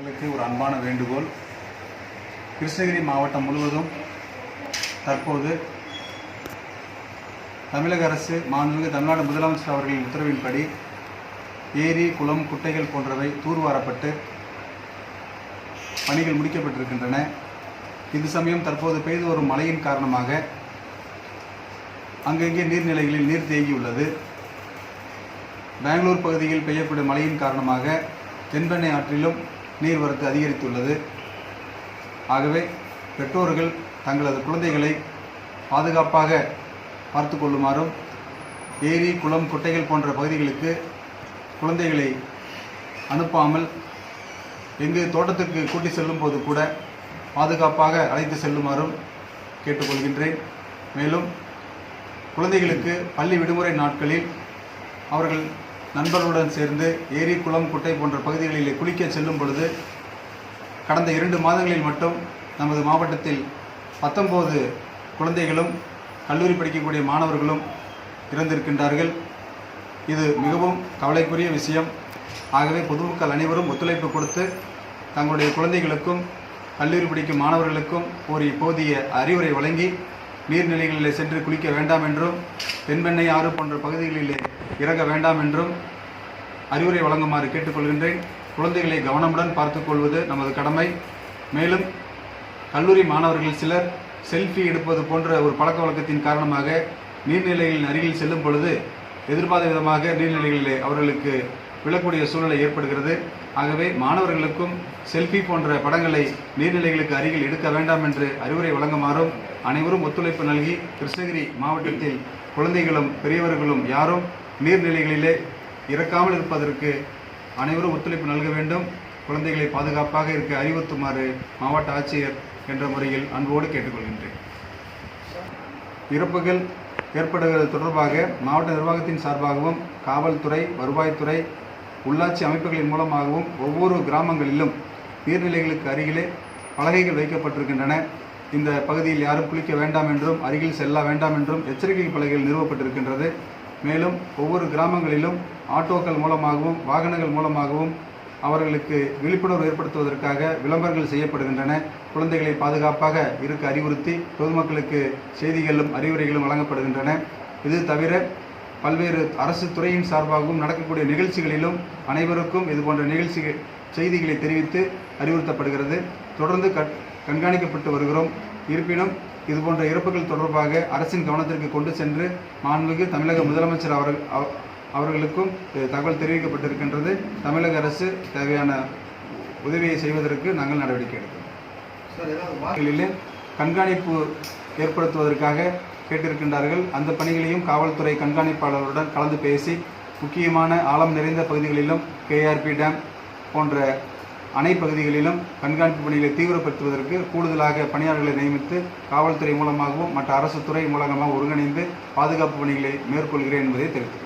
மக்களுக்கு ஒரு அன்பான வேண்டுகோள். கிருஷ்ணகிரி மாவட்டம் முழுவதும் தற்போது தமிழக அரசு மாண்புமிகு தமிழ்நாடு முதலமைச்சர் அவர்களின் உத்தரவின்படி ஏரி, குளம், குட்டைகள் போன்றவை தூர்வாரப்பட்டு பணிகள் முடிக்கப்பட்டிருக்கின்றன. இது சமயம் தற்போது பெய்து வரும் மழையின் காரணமாக அங்கங்கே நீர்நிலைகளில் நீர் தேங்கியுள்ளது. பெங்களூர் பகுதியில் பெய்யக்கூடிய மழையின் காரணமாக தென்பெண்ணை ஆற்றிலும் நீர்வரத்து அதிகரித்துள்ளது. ஆகவே பெற்றோர்கள் தங்களது குழந்தைகளை பாதுகாப்பாக பார்த்து கொள்ளுமாறும், ஏரி, குளம், குட்டைகள் போன்ற பகுதிகளுக்கு குழந்தைகளை அனுப்பாமல் எங்கு தோட்டத்துக்கு கூட்டி செல்லும் போது கூட பாதுகாப்பாக அழைத்து செல்லுமாறும் கேட்டுக்கொள்கின்றேன். மேலும் குழந்தைகளுக்கு பள்ளி விடுமுறை நாட்களில் அவர்கள் நண்பர்களுடன் சேர்ந்து ஏரி, குளம், குட்டை போன்ற பகுதிகளிலே குளிக்க செல்லும் பொழுது கடந்த 2 மாதங்களில் மட்டும் நமது மாவட்டத்தில் 19 குழந்தைகளும் கல்லூரி படிக்கக்கூடிய மாணவர்களும் இறந்திருக்கின்றார்கள். இது மிகவும் கவலைக்குரிய விஷயம். ஆகவே பொதுமக்கள் அனைவரும் ஒத்துழைப்பு கொடுத்து தங்களுடைய குழந்தைகளுக்கும் கல்லூரி படிக்கும் மாணவர்களுக்கும் ஒரு போதிய அறிவுரை வழங்கி நீர்நிலைகளிலே சென்று குளிக்க வேண்டாம் என்றும், தென்பெண்ணை ஆறு போன்ற பகுதிகளிலே இறங்க வேண்டாம் என்றும் அறிவுரை வழங்குமாறு கேட்டுக்கொள்கின்றேன். குழந்தைகளை கவனமுடன் பார்த்துக்கொள்வது நமது கடமை. மேலும் கல்லூரி மாணவர்கள் சிலர் செல்ஃபி எடுப்பது போன்ற ஒரு பழக்க வழக்கத்தின் காரணமாக நீர்நிலைகளின் அருகில் செல்லும் பொழுது எதிர்பாராத விதமாக நீர்நிலைகளிலே அவர்களுக்கு விழக்கூடிய சூழ்நிலை ஏற்படுகிறது. ஆகவே மாணவர்களுக்கும் செல்ஃபி போன்ற படங்களை நீர்நிலைகளுக்கு அருகில் எடுக்க வேண்டாம் என்று அறிவுரை வழங்குமாறும் அனைவரும் ஒத்துழைப்பு நல்கி கிருஷ்ணகிரி மாவட்டத்தில் குழந்தைகளும் பெரியவர்களும் யாரும் நீர்நிலைகளிலே இறக்காமல் இருப்பதற்கு அனைவரும் ஒத்துழைப்பு நல்க வேண்டும். குழந்தைகளை பாதுகாப்பாக இருக்க அறிவுறுத்துமாறு மாவட்ட ஆட்சியர் என்ற முறையில் அன்போடு கேட்டுக்கொள்கின்றேன். இறப்புகள் ஏற்படுவது தொடர்பாக மாவட்ட நிர்வாகத்தின் சார்பாகவும், காவல்துறை, வருவாய்த்துறை, உள்ளாட்சி அமைப்புகளின் மூலமாகவும் ஒவ்வொரு கிராமங்களிலும் நீர்நிலைகளுக்கு அருகிலே பலகைகள் வைக்கப்பட்டிருக்கின்றன. இந்த பகுதியில் யாரும் குளிக்க வேண்டாம் என்றும், அருகில் செல்ல வேண்டாம் என்றும் எச்சரிக்கை பலகைகள் நிறுவப்பட்டிருக்கின்றது. மேலும் ஒவ்வொரு கிராமங்களிலும் ஆட்டோக்கள் மூலமாகவும், வாகனங்கள் மூலமாகவும் அவர்களுக்கு விழிப்புணர்வு ஏற்படுத்துவதற்காக விளம்பரங்கள் செய்யப்படுகின்றன. குழந்தைகளை பாதுகாப்பாக இருக்க அறிவுறுத்தி பொதுமக்களுக்கு செய்திகளும் அறிவுரைகளும் வழங்கப்படுகின்றன. இது தவிர பல்வேறு அரசு துறையின் சார்பாகவும் நடக்கக்கூடிய நிகழ்ச்சிகளிலும் அனைவருக்கும் இதுபோன்ற செய்திகளை தெரிவித்து அறிவுறுத்தப்படுகிறது. தொடர்ந்து கண்காணிக்கப்பட்டு வருகிறோம். இருப்பினும் இதுபோன்ற இறப்புகள் தொடர்பாக அரசின் கவனத்திற்கு கொண்டு சென்று மாண்புமிகு தமிழக முதலமைச்சர் அவர்களுக்கும் தகவல் தெரிவிக்கப்பட்டிருக்கின்றது. தமிழக அரசு தேவையான உதவியை செய்வதற்கு நாங்கள் நடவடிக்கை எடுக்கிறோம். கண்காணிப்பு ஏற்படுத்துவதற்காக கேட்டிருக்கின்றார்கள். அந்த பணிகளையும் காவல்துறை கண்காணிப்பாளருடன் கலந்து பேசி முக்கியமான ஆழம் நிறைந்த பகுதிகளிலும், கேஆர்பி டேம் போன்ற அணை பகுதிகளிலும் கண்காணிப்பு பணிகளை தீவிரப்படுத்துவதற்கு கூடுதலாக பணியாளர்களை நியமித்து காவல்துறை மூலமாகவும் மற்ற அரசு துறை மூலமாக ஒருங்கிணைந்து பாதுகாப்பு பணிகளை மேற்கொள்கிறேன் என்பதை தெரிவித்துள்ளேன்.